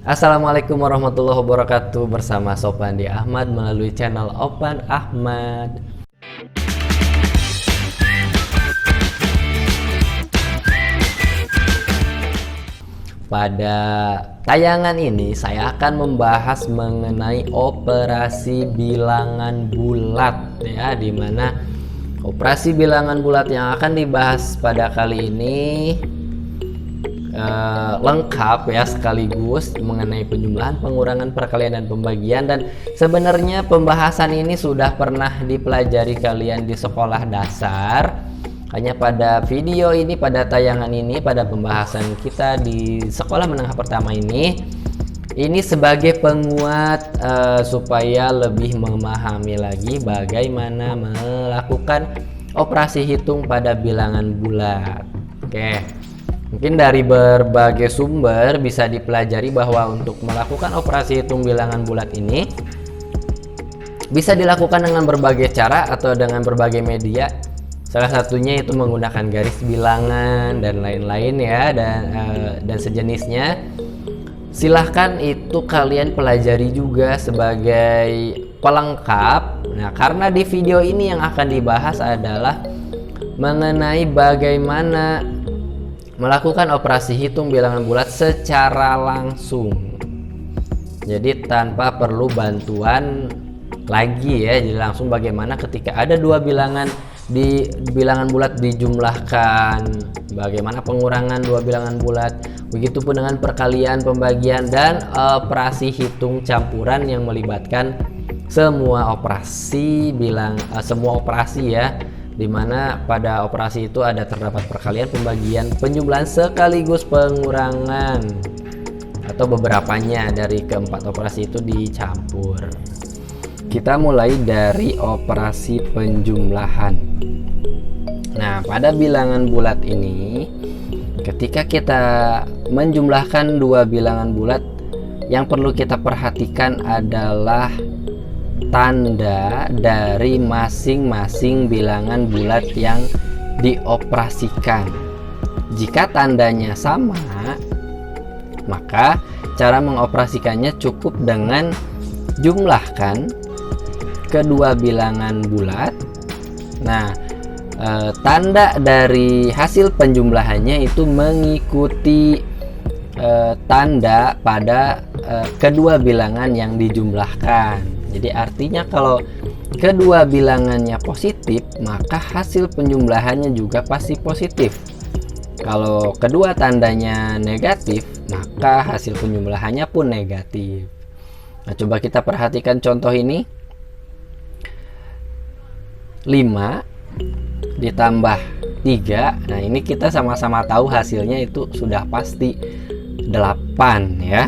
Assalamualaikum warahmatullahi wabarakatuh. Bersama Sopandi Ahmad melalui channel Opan Ahmad. Pada tayangan ini saya akan membahas mengenai operasi bilangan bulat ya, dimana operasi bilangan bulat yang akan dibahas pada kali ini lengkap ya, sekaligus mengenai penjumlahan, pengurangan, perkalian, dan pembagian. Dan sebenarnya pembahasan ini sudah pernah dipelajari kalian di sekolah dasar. Hanya pada video ini, pada tayangan ini, pada pembahasan kita di sekolah menengah pertama ini sebagai penguat supaya lebih memahami lagi bagaimana melakukan operasi hitung pada bilangan bulat. Oke, mungkin dari berbagai sumber bisa dipelajari bahwa untuk melakukan operasi hitung bilangan bulat ini bisa dilakukan dengan berbagai cara atau dengan berbagai media. Salah satunya itu menggunakan garis bilangan dan lain-lain ya, dan sejenisnya. Silahkan itu kalian pelajari juga sebagai pelengkap. Nah, karena di video ini yang akan dibahas adalah mengenai bagaimana melakukan operasi hitung bilangan bulat secara langsung. Jadi tanpa perlu bantuan lagi ya. Jadi langsung bagaimana ketika ada dua bilangan di bilangan bulat dijumlahkan, bagaimana pengurangan dua bilangan bulat, begitupun dengan perkalian, pembagian, dan operasi hitung campuran yang melibatkan semua operasi semua operasi ya, dimana pada operasi itu terdapat perkalian, pembagian, penjumlahan, sekaligus pengurangan atau beberapanya dari keempat operasi itu dicampur. Kita mulai dari operasi penjumlahan. Nah, pada bilangan bulat ini, ketika kita menjumlahkan dua bilangan bulat, yang perlu kita perhatikan adalah tanda dari masing-masing bilangan bulat yang dioperasikan. Jika tandanya sama, maka cara mengoperasikannya cukup dengan jumlahkan kedua bilangan bulat. Nah, tanda dari hasil penjumlahannya itu mengikuti tanda pada kedua bilangan yang dijumlahkan. Jadi artinya kalau kedua bilangannya positif, maka hasil penjumlahannya juga pasti positif. Kalau kedua tandanya negatif, maka hasil penjumlahannya pun negatif. Nah, coba kita perhatikan contoh ini. 5 ditambah 3. Nah, ini kita sama-sama tahu hasilnya itu sudah pasti 8 ya.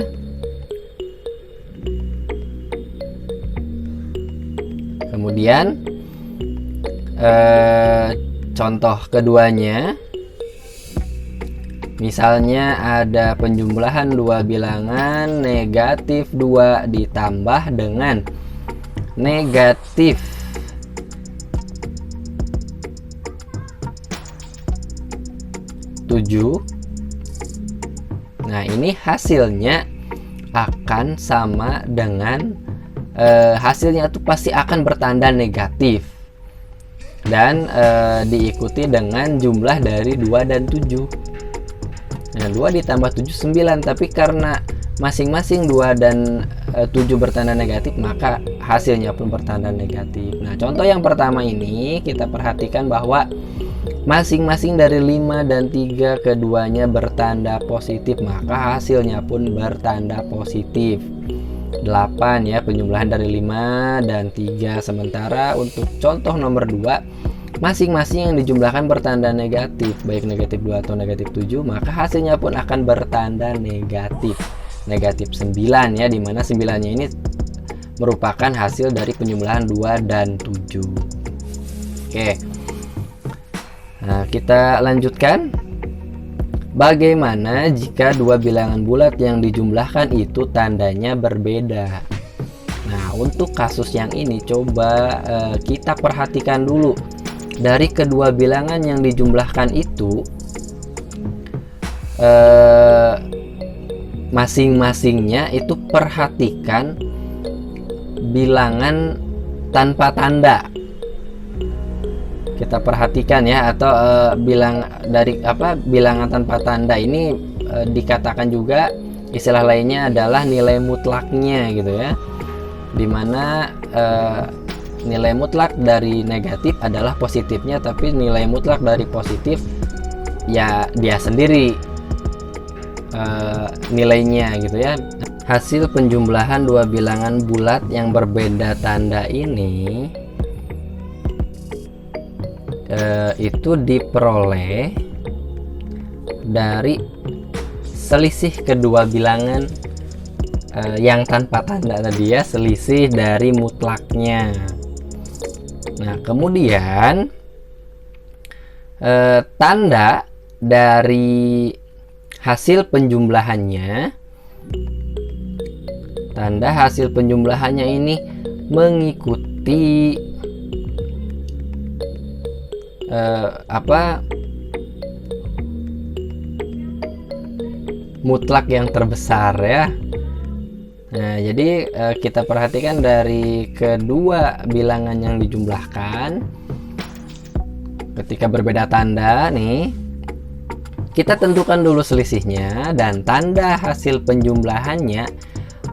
Kemudian contoh keduanya, misalnya ada penjumlahan dua bilangan, negatif 2 ditambah dengan negatif 7. Nah, ini hasilnya akan sama dengan hasilnya itu pasti akan bertanda negatif dan diikuti dengan jumlah dari 2 dan 7. Nah, 2 ditambah 7 9, tapi karena masing-masing 2 dan 7 bertanda negatif, maka hasilnya pun bertanda negatif. Nah, contoh yang pertama ini kita perhatikan bahwa masing-masing dari 5 dan 3 keduanya bertanda positif, maka hasilnya pun bertanda positif. 8 ya, penjumlahan dari 5 dan 3. Sementara untuk contoh nomor 2, masing-masing yang dijumlahkan bertanda negatif, baik negatif 2 atau negatif 7, maka hasilnya pun akan bertanda negatif. Negatif 9 ya, dimana 9-nya ini merupakan hasil dari penjumlahan 2 dan 7. Oke. Nah, kita lanjutkan. Bagaimana jika dua bilangan bulat yang dijumlahkan itu tandanya berbeda? Nah, untuk kasus yang ini coba kita perhatikan dulu. Dari kedua bilangan yang dijumlahkan itu masing-masingnya itu perhatikan bilangan tanpa tanda. Kita perhatikan ya, atau bilangan tanpa tanda ini dikatakan juga istilah lainnya adalah nilai mutlaknya gitu ya, dimana nilai mutlak dari negatif adalah positifnya, tapi nilai mutlak dari positif ya dia sendiri nilainya gitu ya. Hasil penjumlahan dua bilangan bulat yang berbeda tanda ini itu diperoleh dari selisih kedua bilangan yang tanpa tanda tadi ya, selisih dari mutlaknya. Nah, kemudian tanda dari hasil penjumlahannya, ini mengikuti mutlak yang terbesar ya. Nah, jadi kita perhatikan dari kedua bilangan yang dijumlahkan ketika berbeda tanda nih, kita tentukan dulu selisihnya, dan tanda hasil penjumlahannya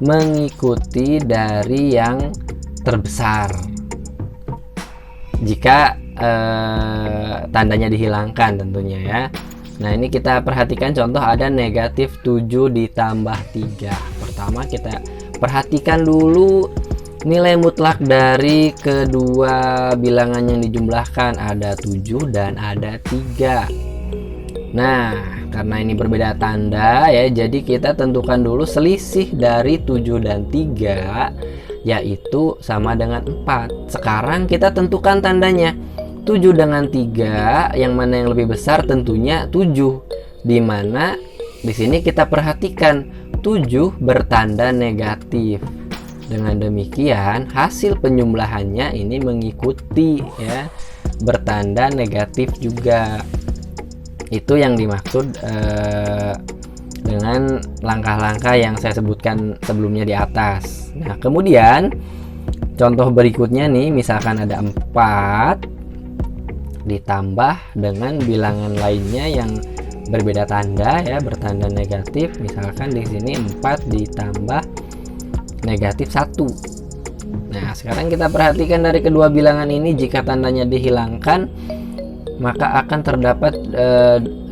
mengikuti dari yang terbesar jika tandanya dihilangkan tentunya ya. Nah, ini kita perhatikan contoh ada negatif 7 ditambah 3. Pertama kita perhatikan dulu nilai mutlak dari kedua bilangan yang dijumlahkan, ada 7 dan ada 3. Nah, karena ini berbeda tanda ya, jadi kita tentukan dulu selisih dari 7 dan 3, yaitu sama dengan 4. Sekarang kita tentukan tandanya. 7 dengan 3, yang mana yang lebih besar? Tentunya 7. Dimana di sini kita perhatikan 7 bertanda negatif. Dengan demikian hasil penjumlahannya ini mengikuti ya, bertanda negatif juga. Itu yang dimaksud dengan langkah-langkah yang saya sebutkan sebelumnya di atas. Nah, kemudian contoh berikutnya nih, misalkan ada 4 ditambah dengan bilangan lainnya yang berbeda tanda ya, bertanda negatif. Misalkan di sini 4 ditambah negatif 1. Nah, sekarang kita perhatikan dari kedua bilangan ini, jika tandanya dihilangkan maka akan terdapat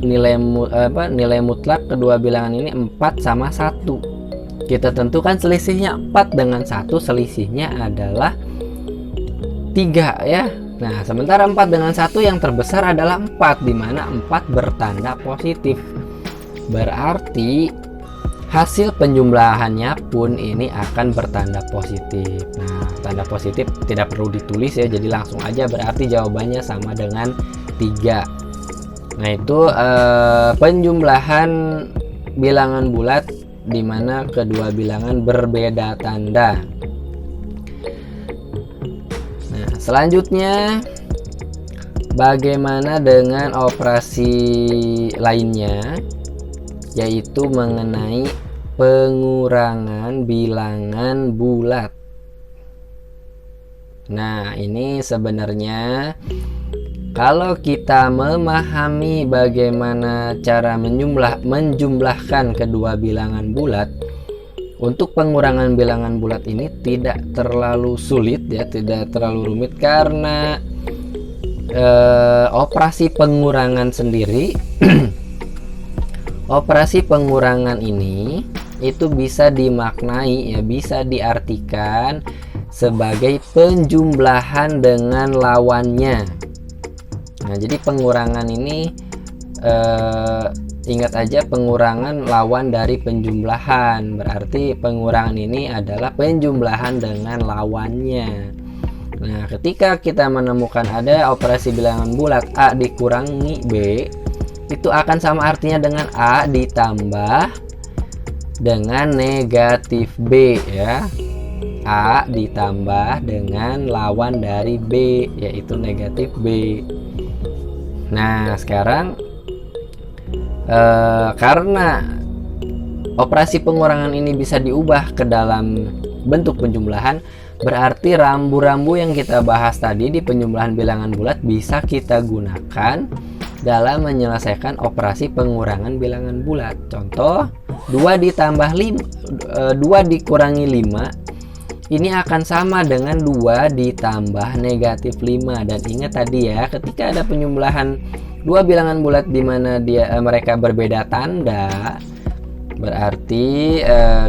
nilai mutlak kedua bilangan ini 4 sama 1. Kita tentukan selisihnya 4 dengan 1, selisihnya adalah 3 ya. Nah, sementara 4 dengan 1 yang terbesar adalah 4, di mana 4 bertanda positif. Berarti hasil penjumlahannya pun ini akan bertanda positif. Nah, tanda positif tidak perlu ditulis ya, jadi langsung aja, berarti jawabannya sama dengan 3. Nah, itu penjumlahan bilangan bulat di mana kedua bilangan berbeda tanda. Nah, selanjutnya bagaimana dengan operasi lainnya, yaitu mengenai pengurangan bilangan bulat. Nah, ini sebenarnya kalau kita memahami bagaimana cara menjumlahkan kedua bilangan bulat, untuk pengurangan bilangan bulat ini tidak terlalu sulit ya, tidak terlalu rumit, karena operasi pengurangan sendiri operasi pengurangan ini itu bisa dimaknai ya, bisa diartikan sebagai penjumlahan dengan lawannya. Nah, jadi pengurangan ini ingat aja, pengurangan lawan dari penjumlahan. Berarti pengurangan ini adalah penjumlahan dengan lawannya. Nah, ketika kita menemukan ada operasi bilangan bulat A dikurangi B, itu akan sama artinya dengan A ditambah dengan negatif B ya. A ditambah dengan lawan dari B, yaitu negatif B. Nah, sekarang karena operasi pengurangan ini bisa diubah ke dalam bentuk penjumlahan, berarti rambu-rambu yang kita bahas tadi di penjumlahan bilangan bulat bisa kita gunakan dalam menyelesaikan operasi pengurangan bilangan bulat. Contoh, 2 dikurangi 5 ini akan sama dengan 2 ditambah negatif 5. Dan ingat tadi ya, ketika ada penjumlahan dua bilangan bulat di mana mereka berbeda tanda, berarti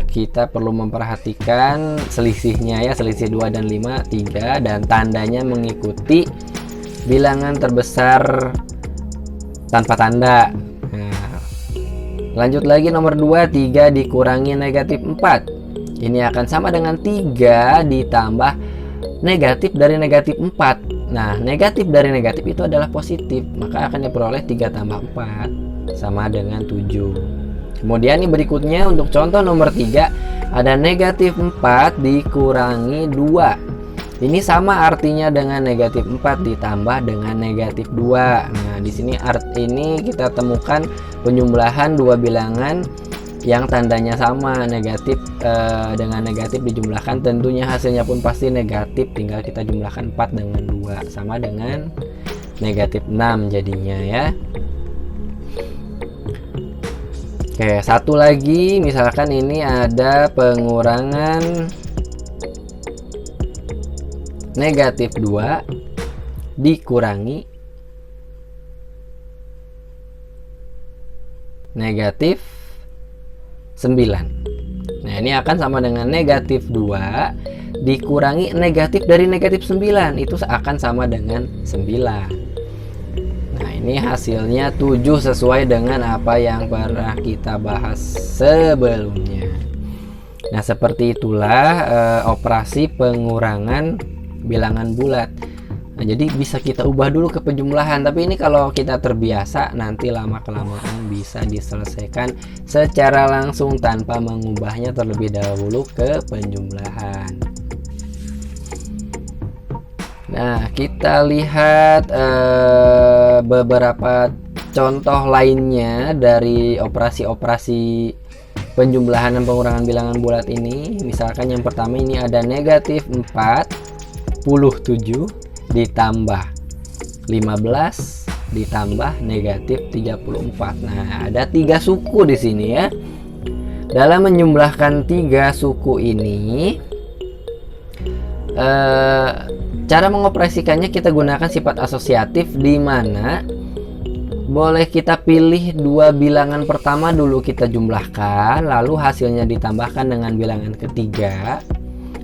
kita perlu memperhatikan selisihnya ya, selisih 2 dan 5 3, dan tandanya mengikuti bilangan terbesar tanpa tanda. Nah, lanjut lagi nomor 2, 3 dikurangi negatif 4 ini akan sama dengan 3 ditambah negatif dari negatif 4. Nah, negatif dari negatif itu adalah positif, maka akan diperoleh 3 tambah 4 sama dengan 7. Kemudian nih berikutnya untuk contoh nomor 3, ada negatif 4 dikurangi 2. Ini sama artinya dengan negatif 4 ditambah dengan negatif 2. Nah, di sini ini kita temukan penjumlahan dua bilangan yang tandanya sama, negatif dengan negatif dijumlahkan, tentunya hasilnya pun pasti negatif, tinggal kita jumlahkan 4 dengan 2 sama dengan negatif 6 jadinya ya. Oke, satu lagi, misalkan ini ada pengurangan negatif 2 dikurangi negatif 9. Nah, ini akan sama dengan negatif 2 dikurangi negatif dari negatif 9, itu akan sama dengan 9. Nah, ini hasilnya 7 sesuai dengan apa yang pernah kita bahas sebelumnya. Nah, seperti itulah operasi pengurangan bilangan bulat. Nah, jadi bisa kita ubah dulu ke penjumlahan, tapi ini kalau kita terbiasa nanti lama-kelamaan bisa diselesaikan secara langsung tanpa mengubahnya terlebih dahulu ke penjumlahan. Nah, kita lihat beberapa contoh lainnya dari operasi-operasi penjumlahan dan pengurangan bilangan bulat ini. Misalkan yang pertama ini ada negatif 47 ditambah 15 ditambah negatif 34. Nah, ada 3 suku di sini ya. Dalam menjumlahkan 3 suku ini, cara mengoperasikannya kita gunakan sifat asosiatif, di mana boleh kita pilih 2 bilangan pertama dulu kita jumlahkan, lalu hasilnya ditambahkan dengan bilangan ketiga,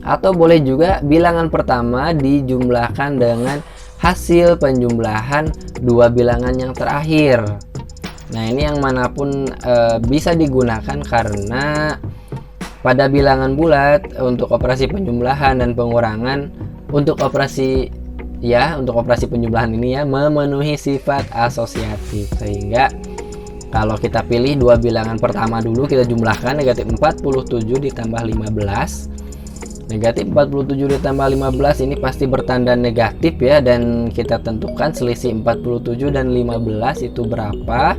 atau boleh juga bilangan pertama dijumlahkan dengan hasil penjumlahan 2 bilangan yang terakhir. Nah, ini yang manapun bisa digunakan, karena pada bilangan bulat untuk operasi penjumlahan dan pengurangan, untuk operasi penjumlahan ini ya memenuhi sifat asosiatif, sehingga kalau kita pilih 2 bilangan pertama dulu kita jumlahkan, negatif 47 ditambah 15. Negatif 47 ditambah 15 ini pasti bertanda negatif ya, dan kita tentukan selisih 47 dan 15 itu berapa,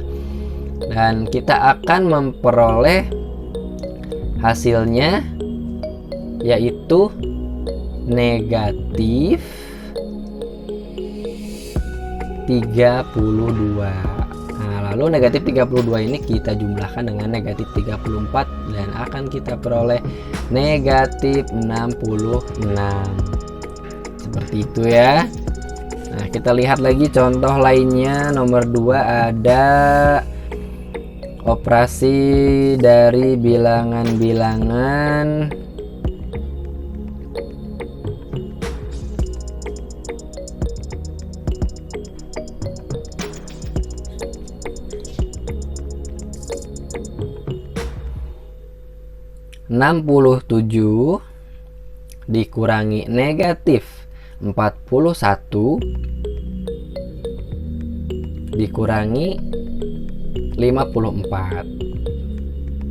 dan kita akan memperoleh hasilnya yaitu negatif 32. Nah, lalu negatif 32 ini kita jumlahkan dengan negatif 34 dan akan kita peroleh negatif 66. Seperti itu ya. Nah, kita lihat lagi contoh lainnya. Nomor 2 ada operasi dari bilangan-bilangan (67) dikurangi negatif 41 dikurangi 54.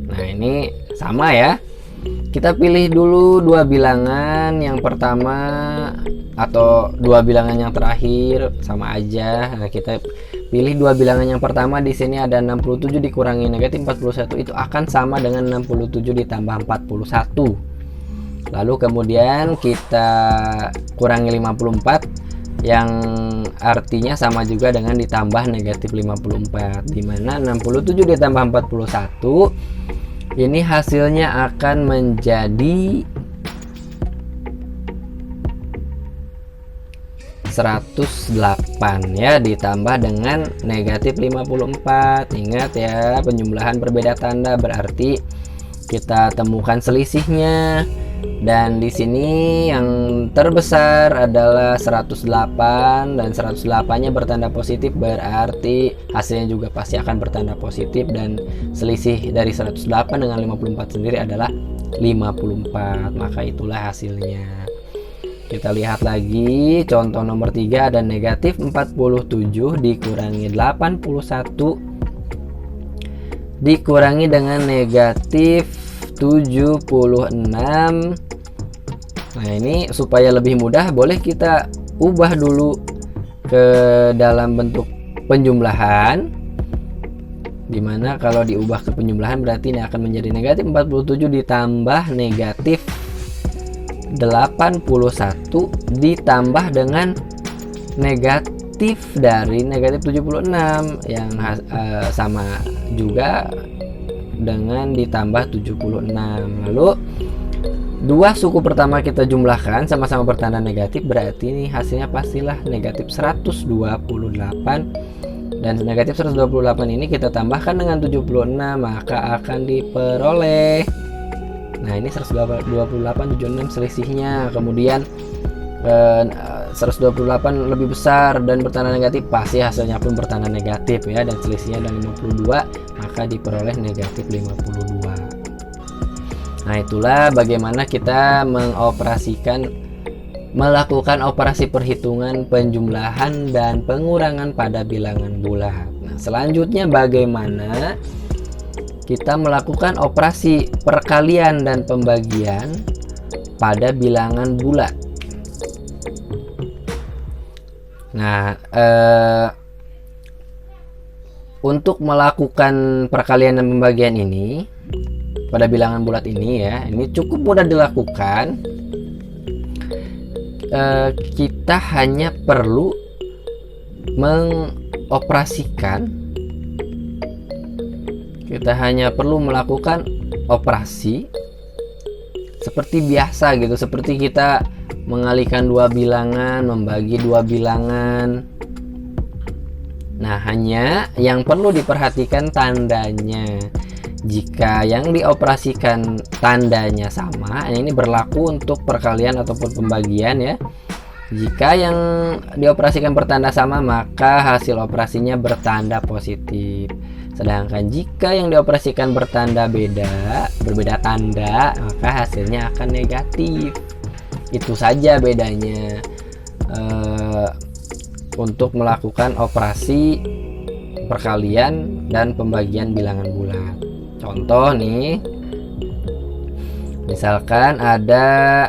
Nah, ini sama ya. Kita pilih dulu 2 bilangan yang pertama atau 2 bilangan yang terakhir, sama aja. Nah, kita Pilih dua bilangan yang pertama, di sini ada 67 dikurangi negatif 41, itu akan sama dengan 67 ditambah 41. Lalu kemudian kita kurangi 54 yang artinya sama juga dengan ditambah negatif 54, dimana 67 ditambah 41 ini hasilnya akan menjadi 108 ya, ditambah dengan negatif 54. Ingat ya, penjumlahan berbeda tanda berarti kita temukan selisihnya, dan di sini yang terbesar adalah 108 dan 108-nya bertanda positif, berarti hasilnya juga pasti akan bertanda positif, dan selisih dari 108 dengan 54 sendiri adalah 54, maka itulah hasilnya. Kita lihat lagi contoh nomor 3, ada negatif 47 dikurangi 81 dikurangi dengan negatif 76. Nah, ini supaya lebih mudah boleh kita ubah dulu ke dalam bentuk penjumlahan, dimana kalau diubah ke penjumlahan berarti ini akan menjadi negatif 47 ditambah negatif 81 ditambah dengan negatif dari negatif 76 yang sama juga dengan ditambah 76. Lalu dua suku pertama kita jumlahkan sama-sama bertanda negatif, berarti ini hasilnya pastilah negatif 128, dan negatif 128 ini kita tambahkan dengan 76 maka akan diperoleh, nah ini 128 76 selisihnya. Kemudian 128 lebih besar dan bertanda negatif, pasti hasilnya pun bertanda negatif ya, dan selisihnya ada 52 maka diperoleh negatif 52. Nah, itulah bagaimana kita melakukan operasi perhitungan penjumlahan dan pengurangan pada bilangan bulat. Nah, selanjutnya bagaimana kita melakukan operasi perkalian dan pembagian pada bilangan bulat. Nah, untuk melakukan perkalian dan pembagian ini pada bilangan bulat ini ya, ini cukup mudah dilakukan. Kita hanya perlu melakukan operasi seperti biasa gitu, seperti kita mengalihkan dua bilangan, membagi dua bilangan. Nah, hanya yang perlu diperhatikan tandanya. Jika yang dioperasikan tandanya sama, ini berlaku untuk perkalian ataupun pembagian ya. Jika yang dioperasikan bertanda sama, maka hasil operasinya bertanda positif. Sedangkan jika yang dioperasikan berbeda tanda, maka hasilnya akan negatif. Itu saja bedanya untuk melakukan operasi perkalian dan pembagian bilangan bulat. Contoh nih, misalkan ada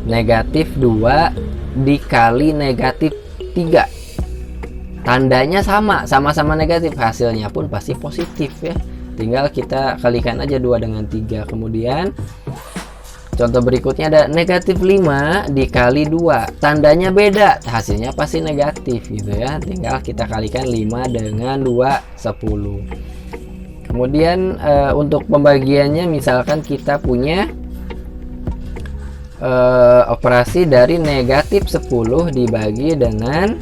negatif 2 dikali negatif 3, tandanya sama-sama negatif, hasilnya pun pasti positif ya. Tinggal kita kalikan aja 2 dengan 3. Kemudian contoh berikutnya ada negatif 5 dikali 2, tandanya beda, hasilnya pasti negatif gitu ya. Tinggal kita kalikan 5 dengan 2, 10. Kemudian untuk pembagiannya misalkan kita punya operasi dari negatif 10 dibagi dengan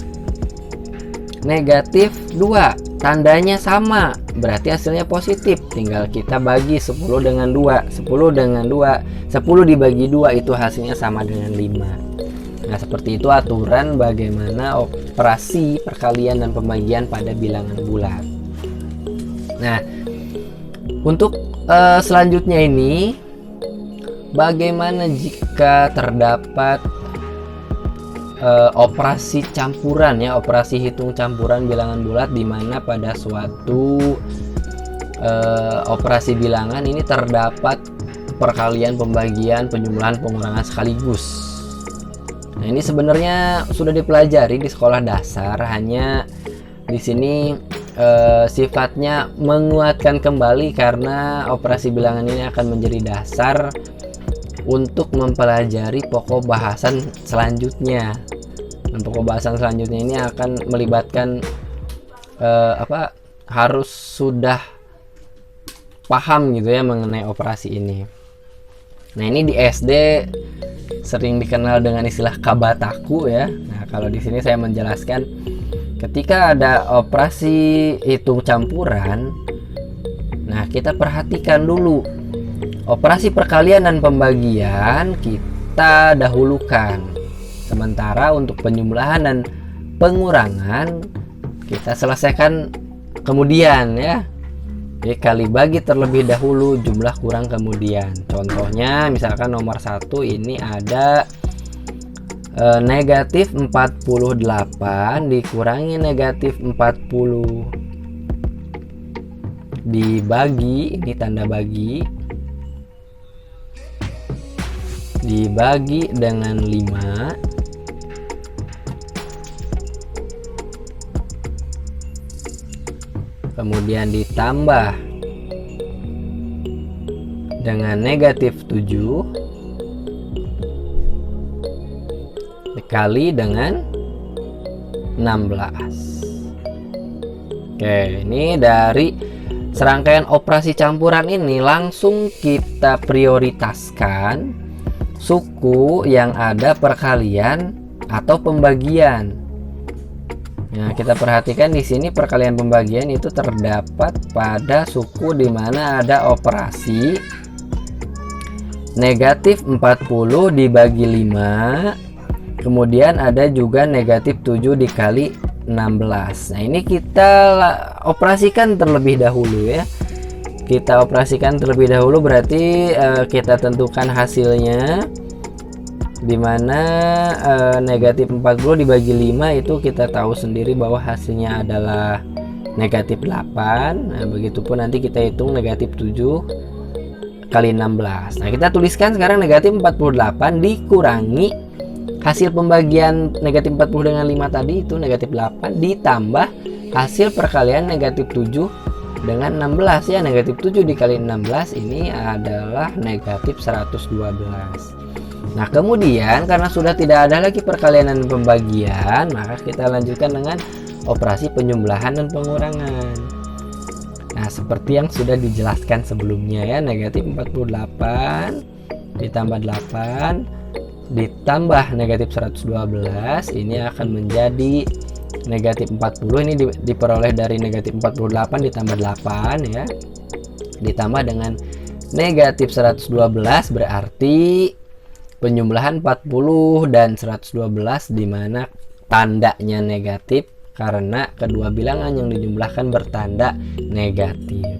negatif 2, tandanya sama, berarti hasilnya positif. Tinggal kita bagi 10 dengan 2, 10 dengan 2, 10 dibagi 2 itu hasilnya sama dengan 5. Nah, seperti itu aturan bagaimana operasi perkalian dan pembagian pada bilangan bulat. Nah, untuk selanjutnya ini, bagaimana jika terdapat operasi campuran ya, operasi hitung campuran bilangan bulat, di mana pada suatu operasi bilangan ini terdapat perkalian, pembagian, penjumlahan, pengurangan sekaligus. Nah, ini sebenarnya sudah dipelajari di sekolah dasar, hanya di sini sifatnya menguatkan kembali karena operasi bilangan ini akan menjadi dasar untuk mempelajari pokok bahasan selanjutnya. Dan pokok bahasan selanjutnya ini akan melibatkan harus sudah paham gitu ya mengenai operasi ini. Nah, ini di SD sering dikenal dengan istilah kabataku ya. Nah, kalau di sini saya menjelaskan ketika ada operasi hitung campuran, nah kita perhatikan dulu operasi perkalian dan pembagian kita dahulukan, sementara untuk penjumlahan dan pengurangan kita selesaikan kemudian ya. Jadi kali bagi terlebih dahulu, jumlah kurang kemudian. Contohnya misalkan nomor 1 ini ada negatif 48 dikurangi negatif 40 dibagi, ini tanda bagi, dibagi dengan 5, kemudian ditambah dengan negatif 7 dikali dengan 16. Oke, ini dari serangkaian operasi campuran ini langsung kita prioritaskan suku yang ada perkalian atau pembagian. Nah, kita perhatikan di sini perkalian pembagian itu terdapat pada suku di mana ada operasi negatif 40 dibagi 5. Kemudian ada juga negatif 7 dikali 16. Nah, ini kita operasikan terlebih dahulu ya. Kita operasikan terlebih dahulu berarti kita tentukan hasilnya, dimana negatif 40 dibagi 5 itu kita tahu sendiri bahwa hasilnya adalah negatif 8. Nah, begitupun nanti kita hitung negatif 7 kali 16. Nah, kita tuliskan sekarang negatif 48 dikurangi hasil pembagian negatif 40 dengan 5 tadi itu negatif 8 ditambah hasil perkalian negatif 7 dengan 16 ya. Negatif 7 dikali 16 ini adalah negatif 112. Nah, kemudian karena sudah tidak ada lagi perkalian dan pembagian, maka kita lanjutkan dengan operasi penjumlahan dan pengurangan. Nah, seperti yang sudah dijelaskan sebelumnya ya, negatif 48 ditambah 8 ditambah negatif 112 ini akan menjadi negatif 40. Ini diperoleh dari negatif 48 ditambah 8 ya, ditambah dengan negatif 112 berarti penjumlahan 40 dan 112 di mana tandanya negatif karena kedua bilangan yang dijumlahkan bertanda negatif.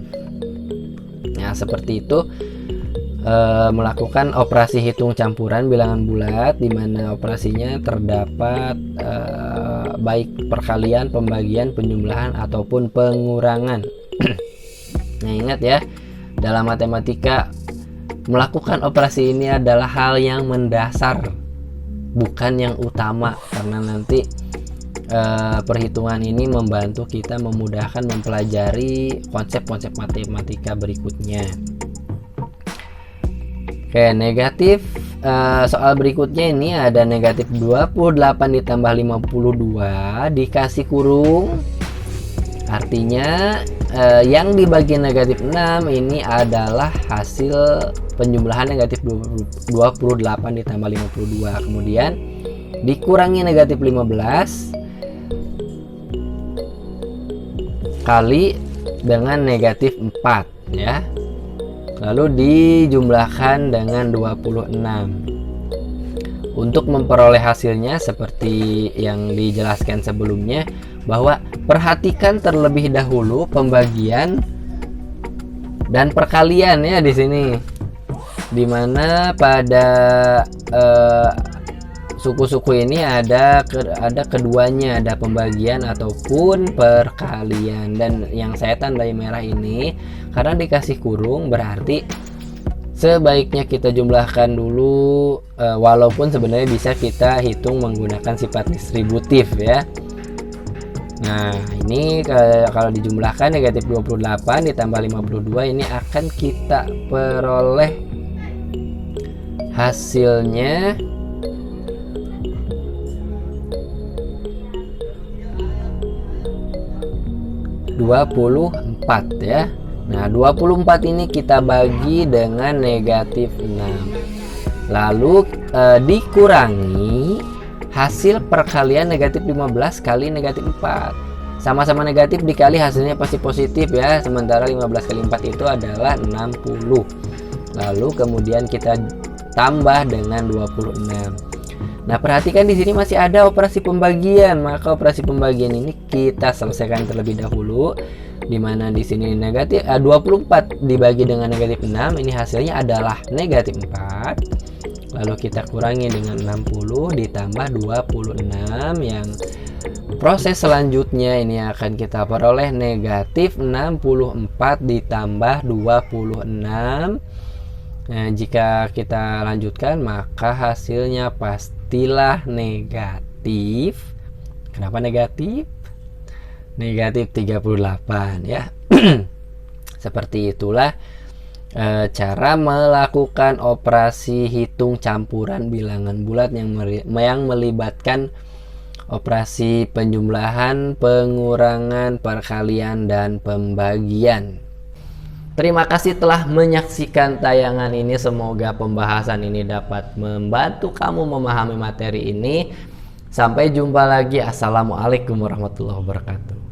Nah, seperti itu melakukan operasi hitung campuran bilangan bulat di mana operasinya terdapat baik perkalian, pembagian, penjumlahan ataupun pengurangan. Nah, ingat ya, dalam matematika melakukan operasi ini adalah hal yang mendasar, bukan yang utama, karena nanti perhitungan ini membantu kita memudahkan mempelajari konsep-konsep matematika berikutnya. Oke, negatif soal berikutnya ini ada negatif 28 ditambah 52 dikasih kurung. Artinya yang dibagi negatif 6 ini adalah hasil penjumlahan negatif 28 ditambah 52. Kemudian dikurangi negatif 15 kali dengan negatif 4 ya. Lalu dijumlahkan dengan 26. Untuk memperoleh hasilnya seperti yang dijelaskan sebelumnya, bahwa perhatikan terlebih dahulu pembagian dan perkalian ya di sini. Dimana pada suku-suku ini ada keduanya, ada pembagian ataupun perkalian. Dan yang saya tandai merah ini karena dikasih kurung berarti sebaiknya kita jumlahkan dulu, walaupun sebenarnya bisa kita hitung menggunakan sifat distributif ya. Nah, ini kalau dijumlahkan negatif 28 ditambah 52 ini akan kita peroleh hasilnya (24) ya. Nah, 24 ini kita bagi dengan negatif 6. Lalu dikurangi hasil perkalian negatif 15 kali negatif 4. Sama-sama negatif dikali hasilnya pasti positif ya. Sementara 15 kali 4 itu adalah 60. Lalu kemudian kita tambah dengan 26. Nah, perhatikan di sini masih ada operasi pembagian. Maka operasi pembagian ini kita selesaikan terlebih dahulu. Dimana di sini negatif 24 dibagi dengan negatif 6, ini hasilnya adalah negatif 4. Lalu kita kurangi dengan 60 ditambah 26, yang proses selanjutnya ini akan kita peroleh negatif 64 ditambah 26. Nah, jika kita lanjutkan maka hasilnya pastilah negatif. Kenapa negatif? Negatif 38 ya. Seperti itulah cara melakukan operasi hitung campuran bilangan bulat yang melibatkan operasi penjumlahan, pengurangan, perkalian, dan pembagian. Terima kasih telah menyaksikan tayangan ini. Semoga pembahasan ini dapat membantu kamu memahami materi ini. Sampai jumpa lagi. Assalamualaikum warahmatullahi wabarakatuh.